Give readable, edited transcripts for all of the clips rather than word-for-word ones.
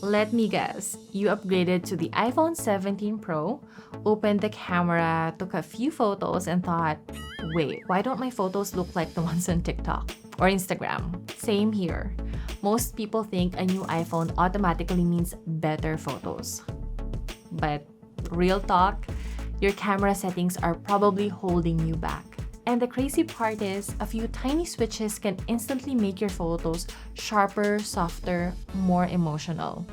Let me guess, you upgraded to the iPhone 17 Pro, opened the camera, took a few photos, and thought, wait, why don't my photos look like the ones on TikTok or Instagram? Same here. Most people think a new iPhone automatically means better photos. But real talk, your camera settings are probably holding you back. And the crazy part is, a few tiny switches can instantly make your photos sharper, softer, more emotional,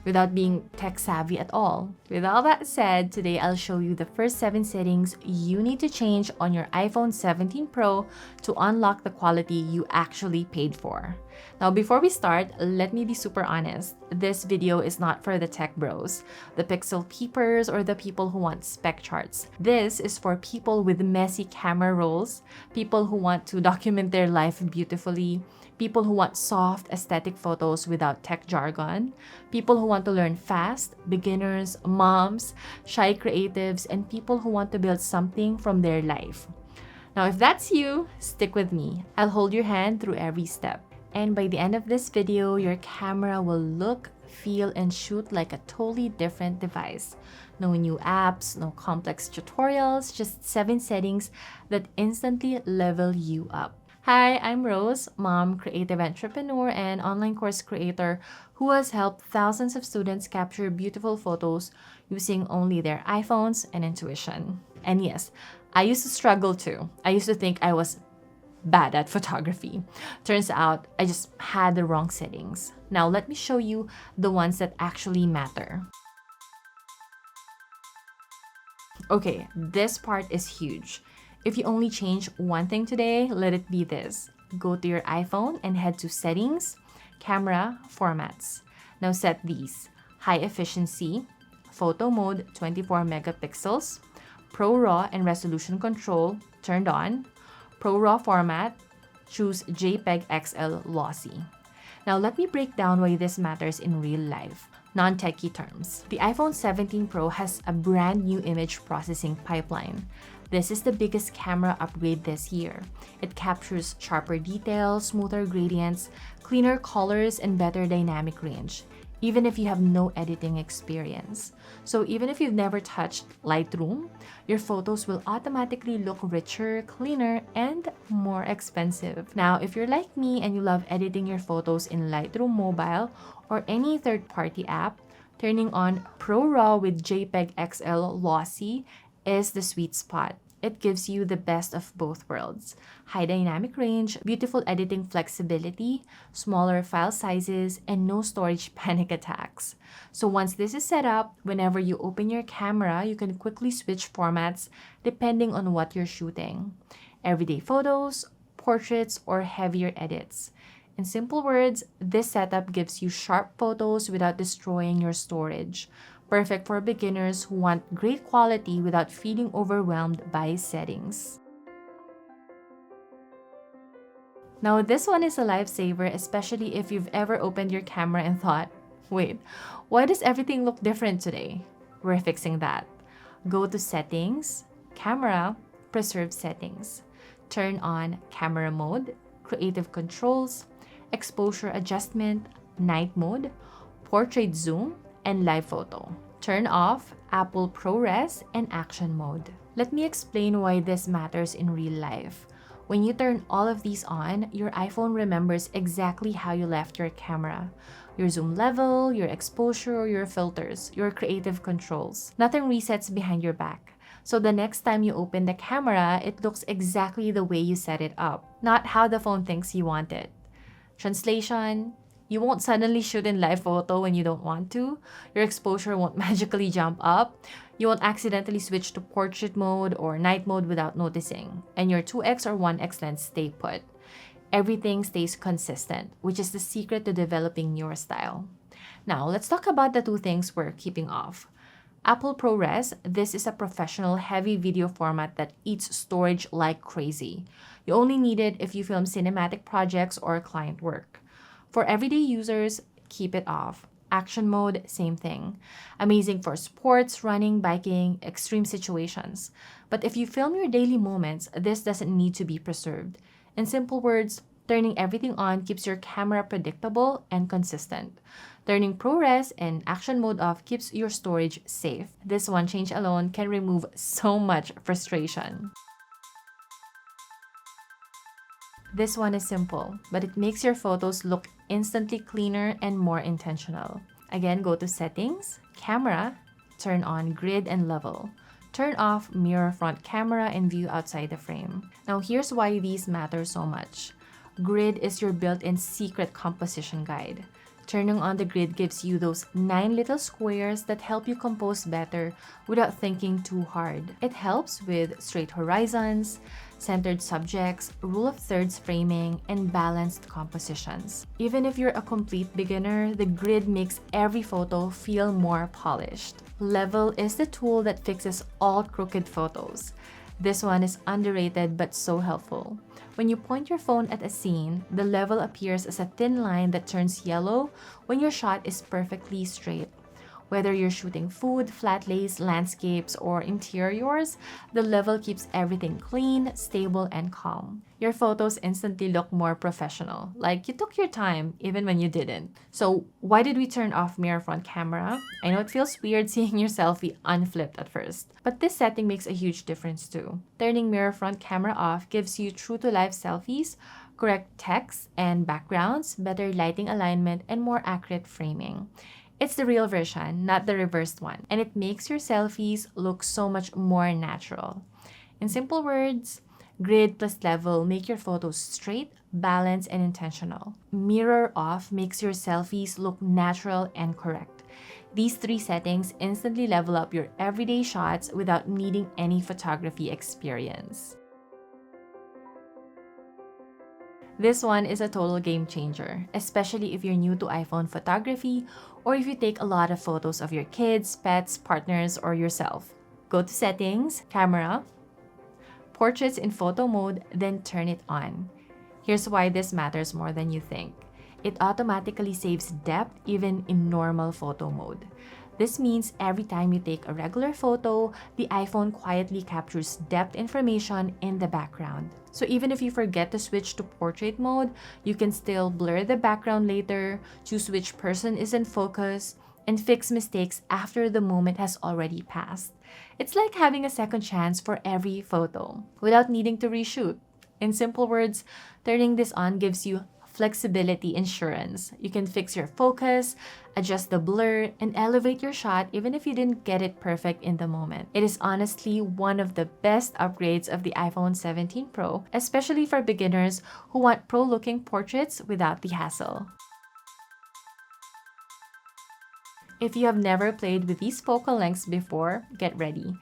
without being tech savvy at all. With all that said, today I'll show you the first 7 settings you need to change on your iPhone 17 Pro to unlock the quality you actually paid for. Now, before we start, let me be super honest. This video is not for the tech bros, the pixel peepers, or the people who want spec charts. This is for people with messy camera rolls, people who want to document their life beautifully, people who want soft, aesthetic photos without tech jargon, people who want to learn fast, beginners, moms, shy creatives, and people who want to build something from their life. Now, if that's you, stick with me. I'll hold your hand through every step. And by the end of this video, your camera will look, feel, and shoot like a totally different device. No new apps, no complex tutorials, just 7 settings that instantly level you up. Hi, I'm Rose, mom, creative entrepreneur, and online course creator who has helped thousands of students capture beautiful photos using only their iPhones and intuition. And yes, I used to struggle too. I used to think I was bad at photography. Turns out I just had the wrong settings. Now let me show you the ones that actually matter. Okay, this part is huge. If you only change one thing today, let it be this. Go to your iPhone and head to Settings, Camera, Formats. Now set these: High Efficiency, Photo Mode 24 megapixels, Pro RAW and Resolution Control turned on, Pro RAW format, choose JPEG XL Lossy. Now let me break down why this matters in real life. Non-techie terms. The iPhone 17 Pro has a brand new image processing pipeline. This is the biggest camera upgrade this year. It captures sharper details, smoother gradients, cleaner colors, and better dynamic range, even if you have no editing experience. So even if you've never touched Lightroom, your photos will automatically look richer, cleaner, and more expensive. Now, if you're like me and you love editing your photos in Lightroom Mobile or any third-party app, turning on Pro RAW with JPEG XL Lossy is the sweet spot. It gives you the best of both worlds: high dynamic range, beautiful editing flexibility, smaller file sizes, and no storage panic attacks. So once this is set up, whenever you open your camera, you can quickly switch formats depending on what you're shooting: everyday photos, portraits, or heavier edits. In simple words, this setup gives you sharp photos without destroying your storage. Perfect for beginners who want great quality without feeling overwhelmed by settings. Now, this one is a lifesaver, especially if you've ever opened your camera and thought, wait, why does everything look different today? We're fixing that. Go to Settings, Camera, Preserve Settings. Turn on Camera Mode, Creative Controls, Exposure Adjustment, Night Mode, Portrait Zoom, and Live Photo. Turn off Apple ProRes and Action Mode. Let me explain why this matters in real life. When you turn all of these on, your iPhone remembers exactly how you left your camera: your zoom level, your exposure, your filters, your creative controls. Nothing resets behind your back. So the next time you open the camera, it looks exactly the way you set it up, not how the phone thinks you want it. Translation: you won't suddenly shoot in live photo when you don't want to. Your exposure won't magically jump up. You won't accidentally switch to portrait mode or night mode without noticing. And your 2x or 1x lens stay put. Everything stays consistent, which is the secret to developing your style. Now, let's talk about the 2 things we're keeping off. Apple ProRes, this is a professional heavy video format that eats storage like crazy. You only need it if you film cinematic projects or client work. For everyday users, keep it off. Action mode, same thing. Amazing for sports, running, biking, extreme situations. But if you film your daily moments, this doesn't need to be preserved. In simple words, turning everything on keeps your camera predictable and consistent. Turning ProRes and action mode off keeps your storage safe. This one change alone can remove so much frustration. This one is simple, but it makes your photos look instantly cleaner and more intentional. Again, go to Settings, Camera, turn on Grid and Level. Turn off Mirror Front Camera and View outside the frame. Now here's why these matter so much. Grid is your built-in secret composition guide. Turning on the grid gives you those 9 little squares that help you compose better without thinking too hard. It helps with straight horizons, centered subjects, rule of thirds framing, and balanced compositions. Even if you're a complete beginner, the grid makes every photo feel more polished. Level is the tool that fixes all crooked photos. This one is underrated but so helpful. When you point your phone at a scene, the level appears as a thin line that turns yellow when your shot is perfectly straight. Whether you're shooting food, flat lays, landscapes, or interiors, the level keeps everything clean, stable, and calm. Your photos instantly look more professional, like you took your time even when you didn't. So why did we turn off mirror front camera? I know it feels weird seeing your selfie unflipped at first, but this setting makes a huge difference too. Turning mirror front camera off gives you true-to-life selfies, correct text and backgrounds, better lighting alignment, and more accurate framing. It's the real version, not the reversed one, and it makes your selfies look so much more natural. In simple words, grid plus level make your photos straight, balanced, and intentional. Mirror off makes your selfies look natural and correct. These 3 settings instantly level up your everyday shots without needing any photography experience. This one is a total game changer, especially if you're new to iPhone photography or if you take a lot of photos of your kids, pets, partners, or yourself. Go to Settings, Camera, Portraits in photo mode, then turn it on. Here's why this matters more than you think. It automatically saves depth even in normal photo mode. This means every time you take a regular photo, the iPhone quietly captures depth information in the background. So even if you forget to switch to portrait mode, you can still blur the background later, choose which person is in focus, and fix mistakes after the moment has already passed. It's like having a second chance for every photo without needing to reshoot. In simple words, turning this on gives you flexibility insurance. You can fix your focus, adjust the blur, and elevate your shot even if you didn't get it perfect in the moment. It is honestly one of the best upgrades of the iPhone 17 Pro, especially for beginners who want pro-looking portraits without the hassle. If you have never played with these focal lengths before, get ready.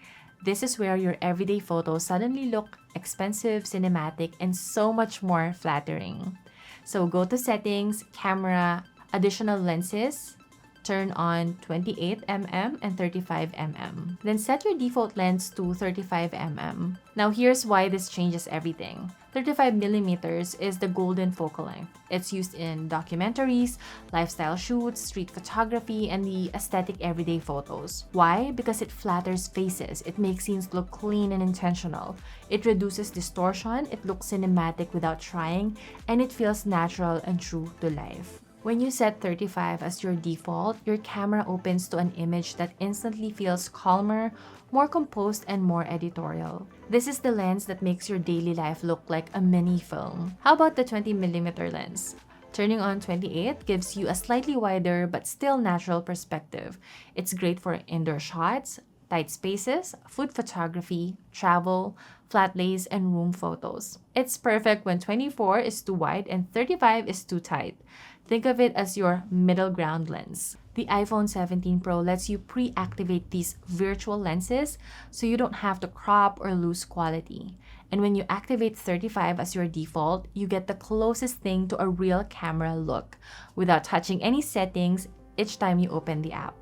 This is where your everyday photos suddenly look expensive, cinematic, and so much more flattering. So go to Settings, Camera, Additional Lenses, turn on 28mm and 35mm. Then set your default lens to 35mm. Now here's why this changes everything. 35mm is the golden focal length. It's used in documentaries, lifestyle shoots, street photography, and the aesthetic everyday photos. Why? Because it flatters faces. It makes scenes look clean and intentional. It reduces distortion, it looks cinematic without trying, and it feels natural and true to life. When you set 35 as your default, your camera opens to an image that instantly feels calmer, more composed, and more editorial. This is the lens that makes your daily life look like a mini film. How about the 20mm lens? Turning on 28 gives you a slightly wider but still natural perspective. It's great for indoor shots, tight spaces, food photography, travel, flat lays, and room photos. It's perfect when 24 is too wide and 35 is too tight. Think of it as your middle ground lens. The iPhone 17 Pro lets you pre-activate these virtual lenses so you don't have to crop or lose quality. And when you activate 35 as your default, you get the closest thing to a real camera look without touching any settings each time you open the app.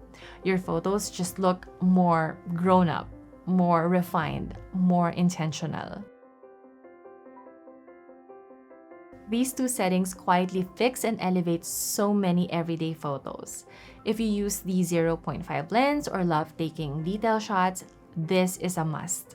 Your photos just look more grown up, more refined, more intentional. These 2 settings quietly fix and elevate so many everyday photos. If you use the 0.5 lens or love taking detail shots, this is a must.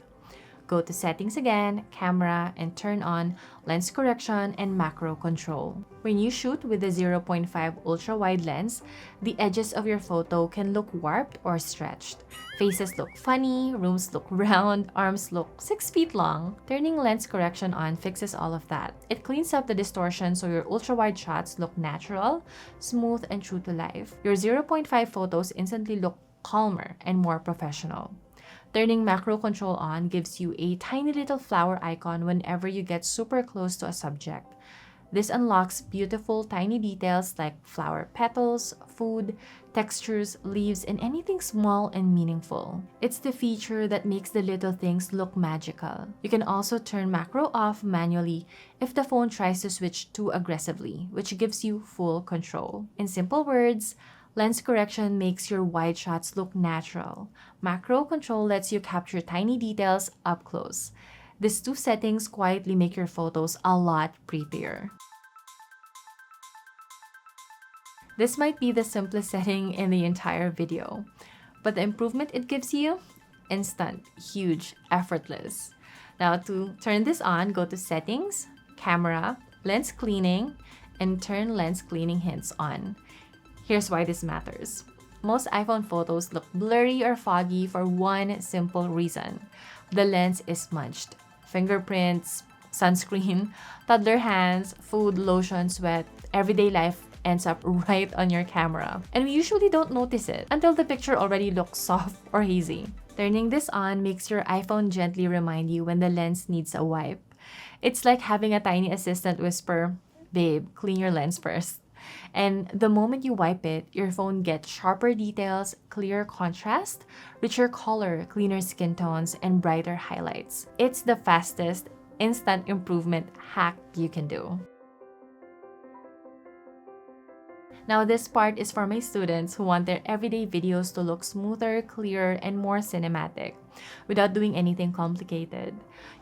Go to settings again, camera, and turn on lens correction and macro control. When you shoot with the 0.5 ultra-wide lens, the edges of your photo can look warped or stretched. Faces look funny, rooms look round, arms look 6 feet long. Turning lens correction on fixes all of that. It cleans up the distortion so your ultra-wide shots look natural, smooth, and true to life. Your 0.5 photos instantly look calmer and more professional. Turning macro control on gives you a tiny little flower icon whenever you get super close to a subject. This unlocks beautiful tiny details like flower petals, food, textures, leaves, and anything small and meaningful. It's the feature that makes the little things look magical. You can also turn macro off manually if the phone tries to switch too aggressively, which gives you full control. In simple words, lens correction makes your wide shots look natural. Macro control lets you capture tiny details up close. These two settings quietly make your photos a lot prettier. This might be the simplest setting in the entire video, but the improvement it gives you, instant, huge, effortless. Now to turn this on, go to settings, camera, lens cleaning, and turn lens cleaning hints on. Here's why this matters. Most iPhone photos look blurry or foggy for one simple reason. The lens is smudged. Fingerprints, sunscreen, toddler hands, food, lotion, sweat, everyday life ends up right on your camera. And we usually don't notice it until the picture already looks soft or hazy. Turning this on makes your iPhone gently remind you when the lens needs a wipe. It's like having a tiny assistant whisper, "Babe, clean your lens first." And the moment you wipe it, your phone gets sharper details, clear contrast, richer color, cleaner skin tones, and brighter highlights. It's the fastest, instant improvement hack you can do. Now this part is for my students who want their everyday videos to look smoother, clearer, and more cinematic without doing anything complicated.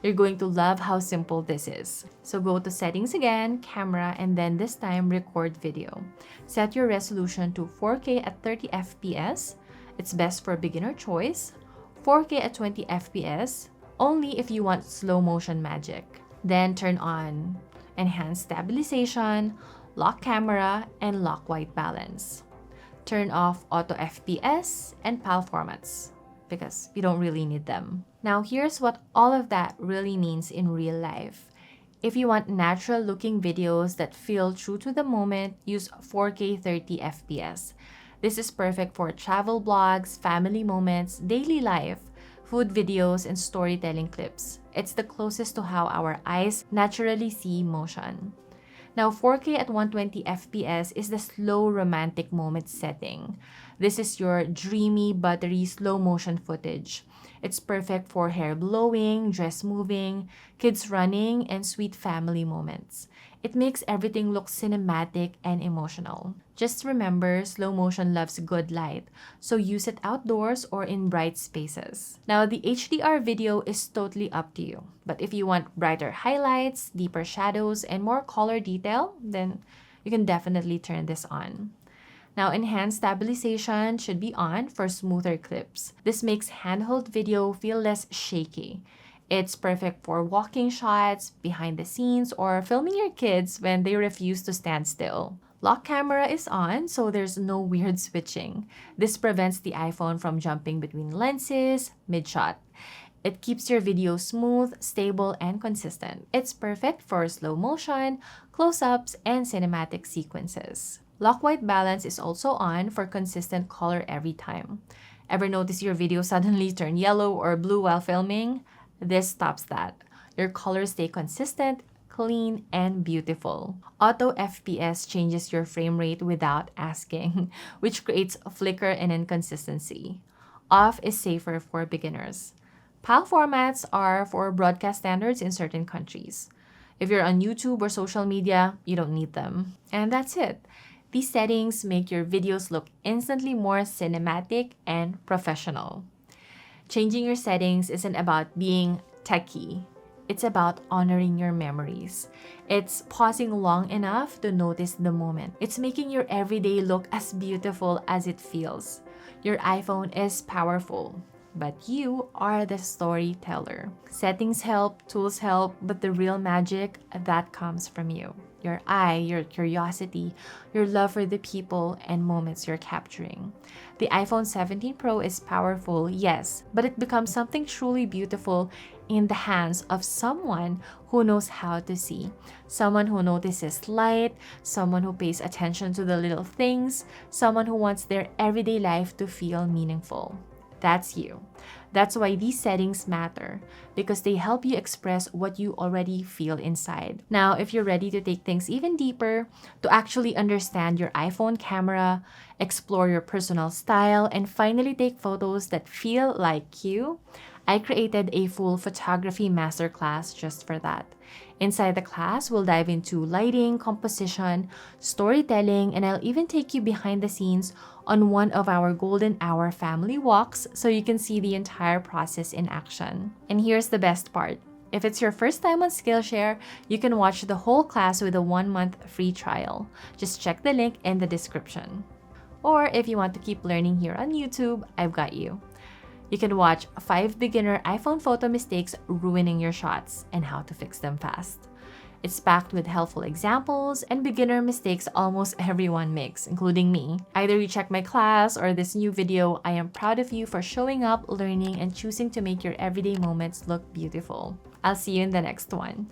You're going to love how simple this is. So go to settings again, camera, and then this time record video. Set your resolution to 4K at 30 FPS. It's best for beginner choice. 4K at 20 FPS, only if you want slow motion magic. Then turn on enhanced stabilization, lock camera, and lock white balance. Turn off auto FPS and PAL formats because you don't really need them. Now here's what all of that really means in real life. If you want natural looking videos that feel true to the moment, use 4K 30 FPS. This is perfect for travel blogs, family moments, daily life, food videos, and storytelling clips. It's the closest to how our eyes naturally see motion. Now, 4K at 120 FPS is the slow romantic moment setting. This is your dreamy, buttery, slow motion footage. It's perfect for hair blowing, dress moving, kids running, and sweet family moments. It makes everything look cinematic and emotional. Just remember, slow motion loves good light, so use it outdoors or in bright spaces. Now, the HDR video is totally up to you. But if you want brighter highlights, deeper shadows, and more color detail, then you can definitely turn this on. Now, enhanced stabilization should be on for smoother clips. This makes handheld video feel less shaky. It's perfect for walking shots, behind the scenes, or filming your kids when they refuse to stand still. Lock camera is on, so there's no weird switching. This prevents the iPhone from jumping between lenses mid-shot. It keeps your video smooth, stable, and consistent. It's perfect for slow motion, close-ups, and cinematic sequences. Lock white balance is also on for consistent color every time. Ever notice your video suddenly turn yellow or blue while filming? This stops that. Your colors stay consistent, clean, and beautiful. Auto FPS changes your frame rate without asking, which creates flicker and inconsistency. Off is safer for beginners. PAL formats are for broadcast standards in certain countries. If you're on YouTube or social media, you don't need them. And that's it. These settings make your videos look instantly more cinematic and professional. Changing your settings isn't about being techie. It's about honoring your memories. It's pausing long enough to notice the moment. It's making your everyday look as beautiful as it feels. Your iPhone is powerful, but you are the storyteller. Settings help, tools help, but the real magic, that comes from you. Your eye, your curiosity, your love for the people and moments you're capturing. The iPhone 17 Pro is powerful, yes, but it becomes something truly beautiful in the hands of someone who knows how to see, someone who notices light, someone who pays attention to the little things, someone who wants their everyday life to feel meaningful. That's you. That's why these settings matter, because they help you express what you already feel inside. Now, if you're ready to take things even deeper, to actually understand your iPhone camera, explore your personal style, and finally take photos that feel like you, I created a full photography masterclass just for that. Inside the class, we'll dive into lighting, composition, storytelling, and I'll even take you behind the scenes on one of our golden hour family walks so you can see the entire process in action. And here's the best part. If it's your first time on Skillshare, you can watch the whole class with a 1-month free trial. Just check the link in the description. Or if you want to keep learning here on YouTube, I've got you. You can watch 5 beginner iPhone photo mistakes ruining your shots and how to fix them fast. It's packed with helpful examples and beginner mistakes almost everyone makes, including me. Either you check my class or this new video, I am proud of you for showing up, learning, and choosing to make your everyday moments look beautiful. I'll see you in the next one.